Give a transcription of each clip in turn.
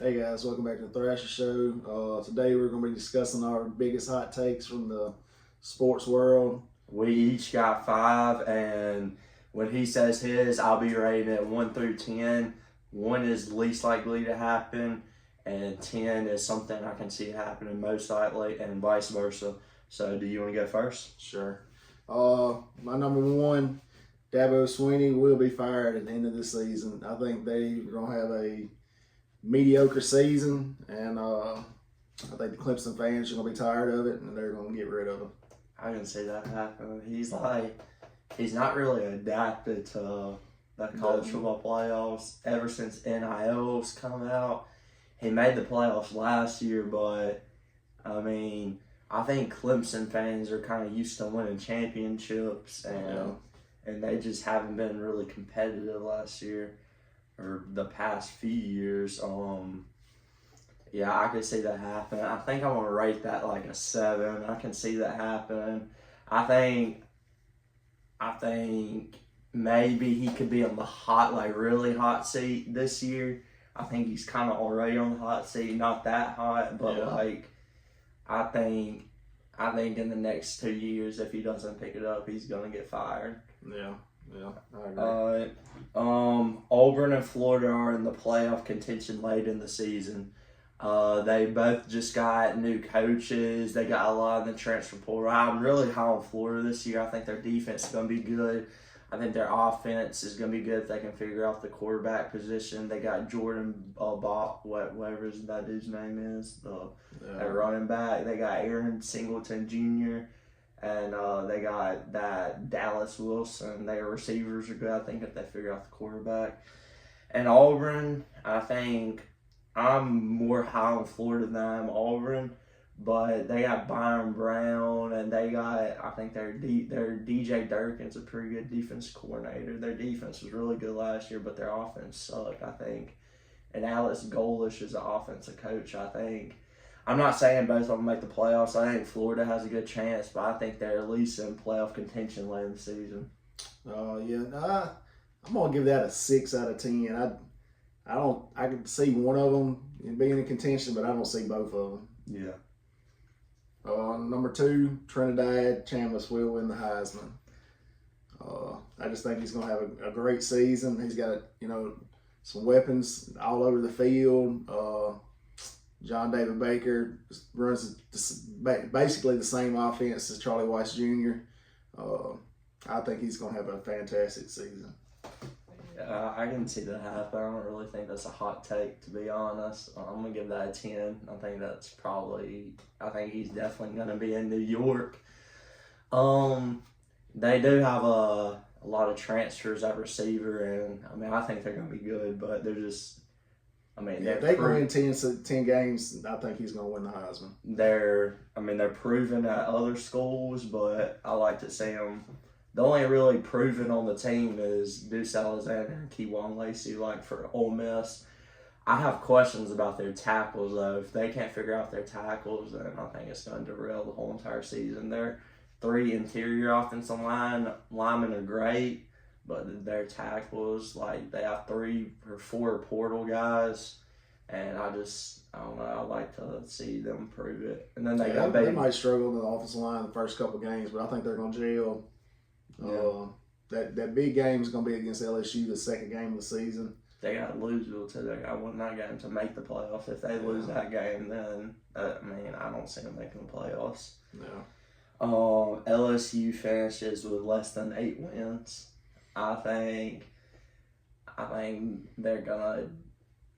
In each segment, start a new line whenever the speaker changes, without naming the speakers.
Hey guys, welcome back to the Thrasher Show. Today we're going to be discussing our biggest hot takes from the sports world.
We each got 5, and when he says his, I'll be rating it 1 through 10. 1 is least likely to happen, and 10 is something I can see happening most likely, and vice versa. So, do you want to go first?
Sure. My number 1, Dabo Swinney will be fired at the end of the season. I think they're going to have a mediocre season, and I think the Clemson fans are going to be tired of it, and they're going to get rid of him.
I can see that happen. He's not really adapted to the college football playoffs ever since NIL's come out. He made the playoffs last year, but I mean, I think Clemson fans are kind of used to winning championships, and they just haven't been really competitive last year or the past few years. Yeah, I could see that happen. I think I'm gonna rate that like a 7. I can see that happening. I think maybe he could be on the really hot seat this year. I think he's kind of already on the hot seat, not that hot, but I think in the next 2 years, if he doesn't pick it up, he's gonna get fired.
Yeah, I agree.
Auburn and Florida are in the playoff contention late in the season. They both just got new coaches. They got a lot in the transfer portal. I'm really high on Florida this year. I think their defense is going to be good. I think their offense is going to be good if they can figure out the quarterback position. They got Jordan Bott, whatever that dude's name is, their running back. They got Aaron Singleton Jr., and they got that Dallas Wilson. Their receivers are good, I think, if they figure out the quarterback. And Auburn, I think I'm more high on Florida than I am Auburn, but they got Byron Brown, and they got, I think their DJ Durkin's a pretty good defense coordinator. Their defense was really good last year, but their offense sucked, I think. And Alex Golish is an offensive coach, I think. I'm not saying both of them make the playoffs. I think Florida has a good chance, but I think they're at least in playoff contention late in the season.
I'm gonna give that a 6 out of 10. I can see one of them being in contention, but I don't see both of them.
Yeah.
Number 2, Trinidad Chambliss will win the Heisman. I just think he's going to have a great season. He's got, some weapons all over the field. John David Baker runs basically the same offense as Charlie Weiss Jr. I think he's going to have a fantastic season.
I can see that happen. I don't really think that's a hot take, to be honest. I'm going to give that a 10. I think he's definitely going to be in New York. They do have a lot of transfers at receiver, and I think they're going to be good, but they're just,
if they win 10 games, I think he's going to win the Heisman.
They're proven at other schools, but I like to see them. The only really proven on the team is Deuce Alexander and Kewan Lacey, for Ole Miss. I have questions about their tackles, though. If they can't figure out their tackles, then I think it's going to derail the whole entire season. Their 3 interior offensive linemen are great, but their tackles, they have 3 or 4 portal guys, and I don't know. I like to see them prove it. And then they
might struggle in the offensive line the first couple games, but I think they're going to gel. That big game is going to be against LSU, the second game of the season.
They got Louisville too. They got win that game to make the playoffs. If they lose that game, then I don't see them making the playoffs.
No.
LSU finishes with less than 8 wins. I think they're gonna.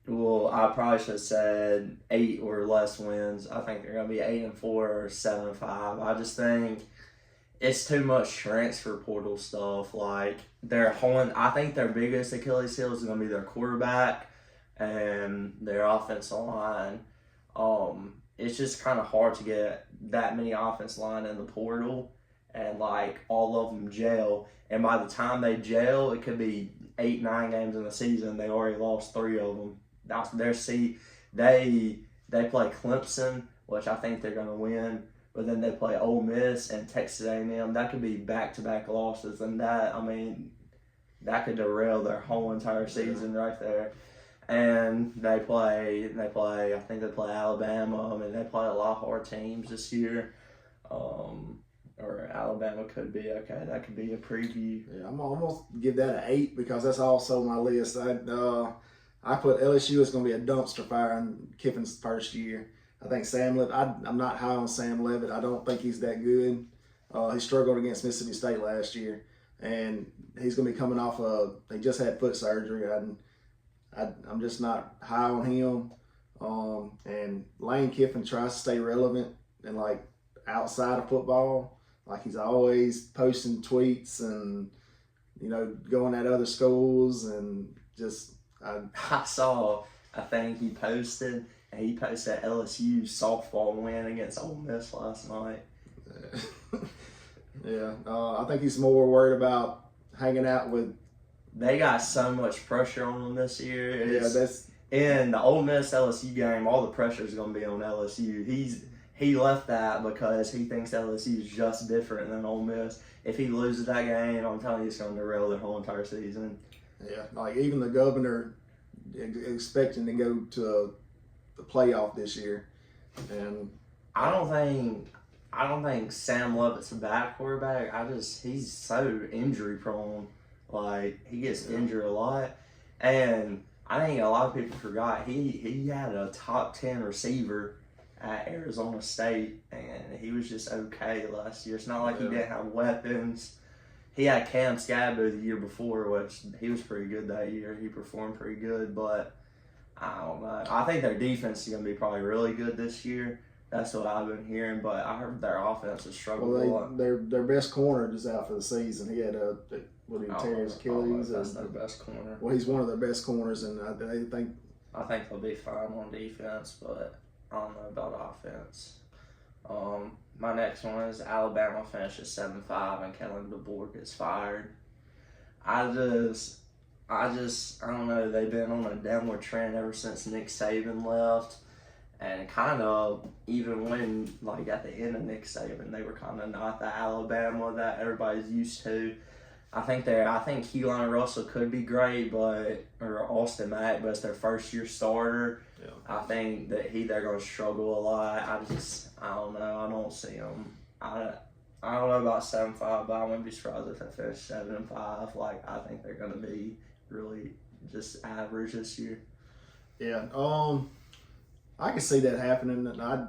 Well, I probably should have said 8 or less wins. I think they're gonna be 8-4 or 7-5. I just think it's too much transfer portal stuff. I think their biggest Achilles heel is going to be their quarterback and their offensive line. It's just kind of hard to get that many offensive line in the portal and all of them gel. And by the time they gel, it could be 8-9 games in the season. They already lost 3 of them. That's their seat. They play Clemson, which I think they're going to win. But then they play Ole Miss and Texas A&M. That could be back-to-back losses, and that could derail their whole entire season right there. And they play. I think they play Alabama. I mean, they play a lot of hard teams this year. Or Alabama could be okay. That could be a preview.
Yeah, I'm almost give that an 8 because that's also my list. I put LSU is going to be a dumpster fire in Kiffin's first year. I think Sam Levitt. I'm not high on Sam Levitt. I don't think he's that good. He struggled against Mississippi State last year, and he's going to be coming off of. He just had foot surgery, and I'm just not high on him. And Lane Kiffin tries to stay relevant and like outside of football. Like he's always posting tweets and going at other schools and just.
I saw a thing he posted, and he posted LSU softball win against Ole Miss last night.
Yeah, I think he's more worried about hanging out with.
They got so much pressure on them this year.
That's
in the Ole Miss LSU game. All the pressure is going to be on LSU. He left that because he thinks LSU is just different than Ole Miss. If he loses that game, I'm telling you, it's going to derail their whole entire season.
Yeah, like even the governor expecting to go to the playoff this year, and
I don't think Sam Levitt's a bad quarterback. He's so injury prone. Like he gets injured a lot, and I think a lot of people forgot he had a top 10 receiver at Arizona State, and he was just okay last year. It's not like he didn't have weapons. He had Cam Scabbo the year before, which he was pretty good that year. He performed pretty good, but I don't know. I think their defense is going to be probably really good this year. That's what I've been hearing, but I heard their offense has struggled a lot.
Their best corner is out for the season. He had tear his Achilles.
That's their best corner.
Well, he's one of their best corners, and I
think they'll be fine on defense, but I don't know about offense. My next one is Alabama finishes 7-5 and Kellen DeBoer gets fired. I don't know. They've been on a downward trend ever since Nick Saban left, and kind of even when like at the end of Nick Saban, they were kind of not the Alabama that everybody's used to. I think Keelan Russell could be great, or Austin Mack, but it's their first year starter.
Yeah.
I think that they're going to struggle a lot. I don't know. I don't see them. I don't know about 7-5, but I wouldn't be surprised if they finish 7-5. Like I think they're going to be really just average this year.
Yeah. I can see that happening. I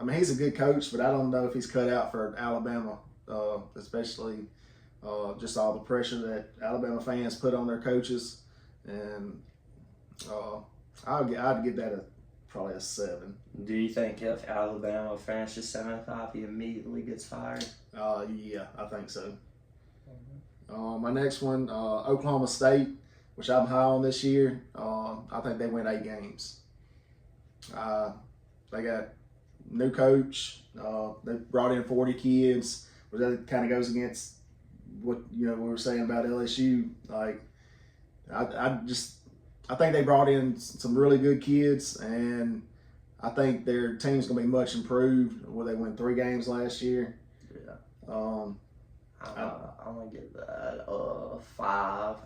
mean, he's a good coach, but I don't know if he's cut out for Alabama, especially. Just all the pressure that Alabama fans put on their coaches, and I'd give that probably a 7.
Do you think if Alabama finishes 7-5, he immediately gets fired?
Yeah, I think so. My next one, Oklahoma State, which I'm high on this year. I think they win 8 games. They got new coach. They brought in 40 kids, but that kind of goes against what we were saying about LSU. Like I think they brought in some really good kids, and I think their team's gonna be much improved. Where they won 3 games last year.
Yeah.
I'm
gonna give that a 5.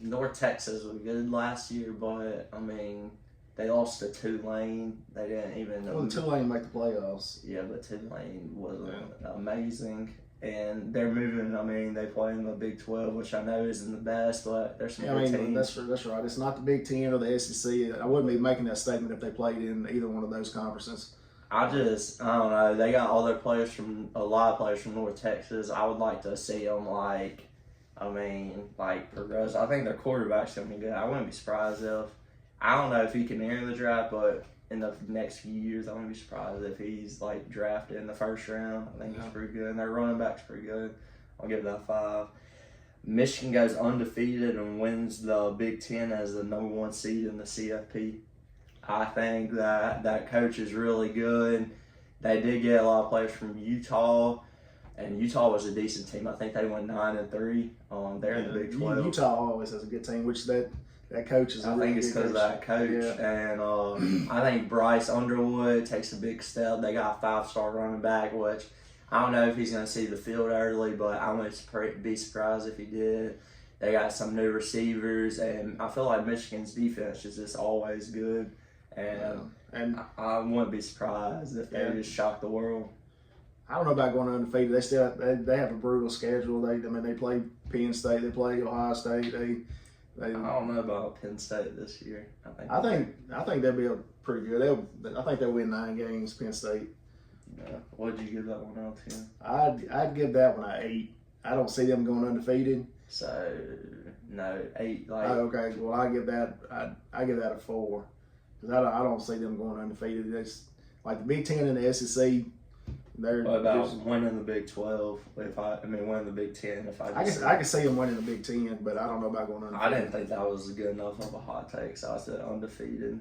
North Texas was good last year, but I mean they lost to Tulane. They didn't even.
Well, Tulane make the playoffs.
Yeah, but Tulane wasn't amazing. And they're moving. I mean, they play in the Big 12, which I know isn't the best, but there's some good teams.
That's right. It's not the Big 10 or the SEC. I wouldn't be making that statement if they played in either one of those conferences.
I don't know. They got a lot of players from North Texas. I would like to see them progress. I think their quarterback's gonna be good. I wouldn't be surprised if. I don't know if he can enter the draft, but in the next few years, I wouldn't be surprised if he's drafted in the first round. I think he's pretty good, and their running back's pretty good. I'll give that 5. Michigan goes undefeated and wins the Big Ten as the number 1 seed in the CFP. I think that coach is really good. They did get a lot of players from Utah, and Utah was a decent team. I think they went 9-3. They're in the Big 12.
Utah always has a good team, which that coach is.
I think it's because of that coach, and I think Bryce Underwood takes a big step. They got a 5-star running back, which I don't know if he's going to see the field early, but I wouldn't be surprised if he did. They got some new receivers, and I feel like Michigan's defense is just always good. And I wouldn't be surprised if they just shock the world.
I don't know about going undefeated. They have a brutal schedule. They play Penn State, they play Ohio State.
I don't know about Penn State this year.
I think they'll be pretty good. I think they'll win 9 games. Penn State.
Yeah. What did you give that one out to?
I'd give that one an 8. I don't see them going undefeated.
So no 8. Like
okay, well I give that a 4 because I don't see them going undefeated. It's like the Big Ten and the SEC.
What about winning the Big 12? Winning the Big 10.
I could see them winning the Big 10, but I don't know about going undefeated.
I didn't think that was good enough of a hot take, so I said undefeated.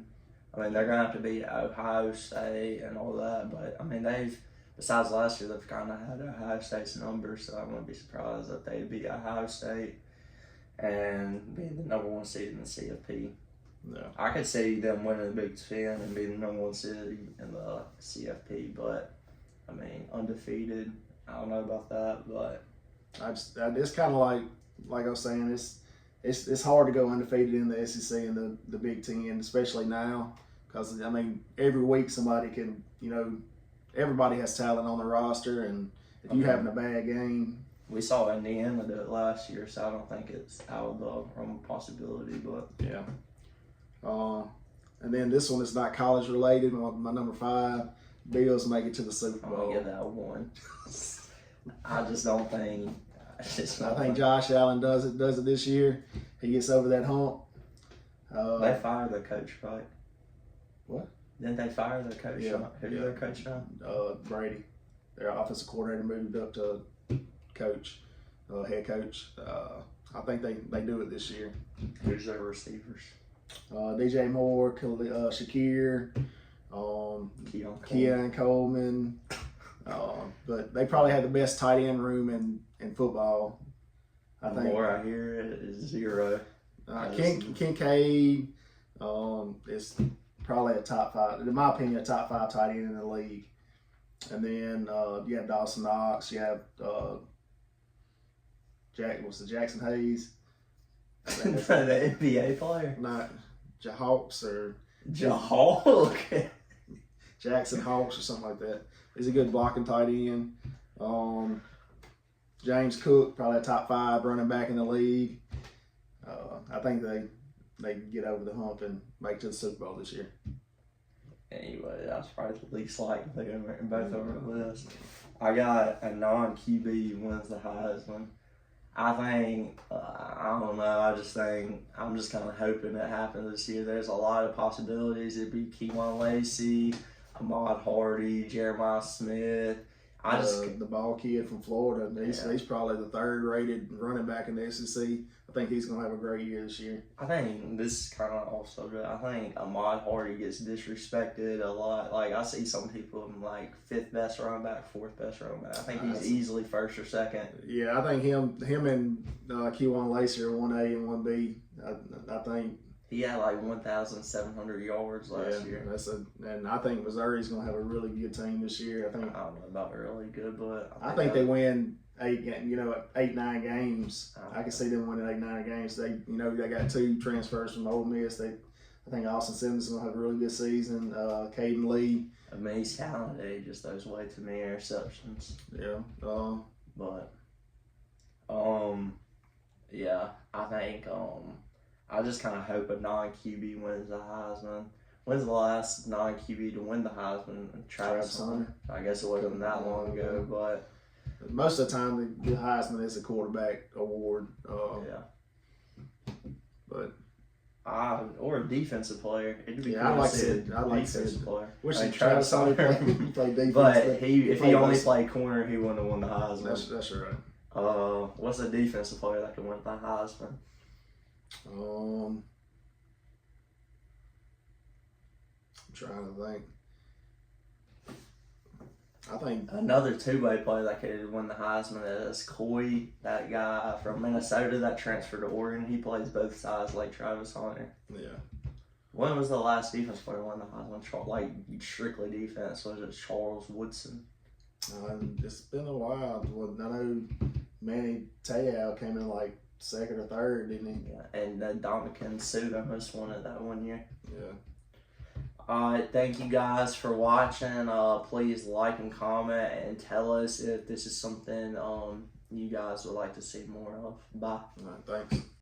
They're gonna have to beat Ohio State and all that, but they've besides last year they've kind of had Ohio State's number, so I wouldn't be surprised if they beat Ohio State and being the number 1 seed in the CFP.
No.
I could see them winning the Big 10 and being the number 1 seed in the CFP, but. Undefeated. I don't know about that, but
it's kind of like I was saying. It's hard to go undefeated in the SEC and the Big Ten, especially now, because every week somebody can, everybody has talent on the roster, and if you having a bad game,
we saw Indiana do it last year, so I don't think it's out of the realm of possibility. But
yeah. And then this one is not college related. My number 5. Bills make it to the Super Bowl.
I'm gonna give that a 1. I just don't think.
I think Josh Allen does it this year. He gets over that hump.
They fired their coach, right?
What?
Didn't they fire their coach?
Yeah.
Who's their coach now?
Brady. Their offensive coordinator moved up to coach, head coach. I think they do it this year.
Who's their receivers?
DJ Moore, Shakir. Keon Coleman, but they probably have the best tight end room in football. I think.
More I hear it is 0.
Kincaid is probably a top 5, in my opinion, a top 5 tight end in the league. And then you have Dawson Knox, you have Jackson Hayes,
the NBA player,
not Hawks or
Hawk.
Jackson Hawks or something like that. He's a good blocking tight end. James Cook, probably a top 5 running back in the league. I think they get over the hump and make it to the Super Bowl this year.
Anyway, that's probably the least likely in both of our lists. I got a non-QB wins the Heisman. I think, I don't know, I just think, I'm just kind of hoping it happens this year. There's a lot of possibilities. It'd be Kewan Lacey, Ahmad Hardy, Jeremiah Smith.
The ball kid from Florida, he's probably the 3rd rated running back in the SEC. I think he's going to have a great year this year.
I think this is kind of also good. I think Ahmad Hardy gets disrespected a lot. Like, I see some people like 5th best running back, 4th best running back. I think he's easily 1st or 2nd.
Yeah, I think him and Kewan Lacey are 1A and 1B. I think
he had like 1,700 yards last year.
And I think Missouri's going to have a really good team this year. I don't
know about really good, but
I think they win 8-9 games. I can see them winning 8-9 games. They got 2 transfers from Ole Miss. I think Austin Simmons is going to have a really good season. Caden Lee.
He's talented. He just throws way too many interceptions.
Yeah.
Yeah. I think. I just kind of hope a non-QB wins the Heisman. When's the last non-QB to win the Heisman? Travis Hunter. I guess it wasn't that long ago, but
most of the time the Heisman is a quarterback award. But
or a defensive player. It'd be
I'd like to see
defensive player.
Wish Travis Hunter played defense,
but if he only played corner, he wouldn't have won the Heisman.
That's right.
What's a defensive player that can win the Heisman?
I'm trying to think. I think
another 2-way player that could win the Heisman is Coy, that guy from Minnesota that transferred to Oregon. He plays both sides like Travis Hunter.
Yeah.
When was the last defense player to win the Heisman? Like strictly defense, was it Charles Woodson?
It's been a while. I know Manny Te'o came in like second or third, didn't he?
Yeah, and Dominican Suit almost won it that one year.
Yeah.
Alright, thank you guys for watching. Please like and comment and tell us if this is something you guys would like to see more of. Bye.
All right, thanks.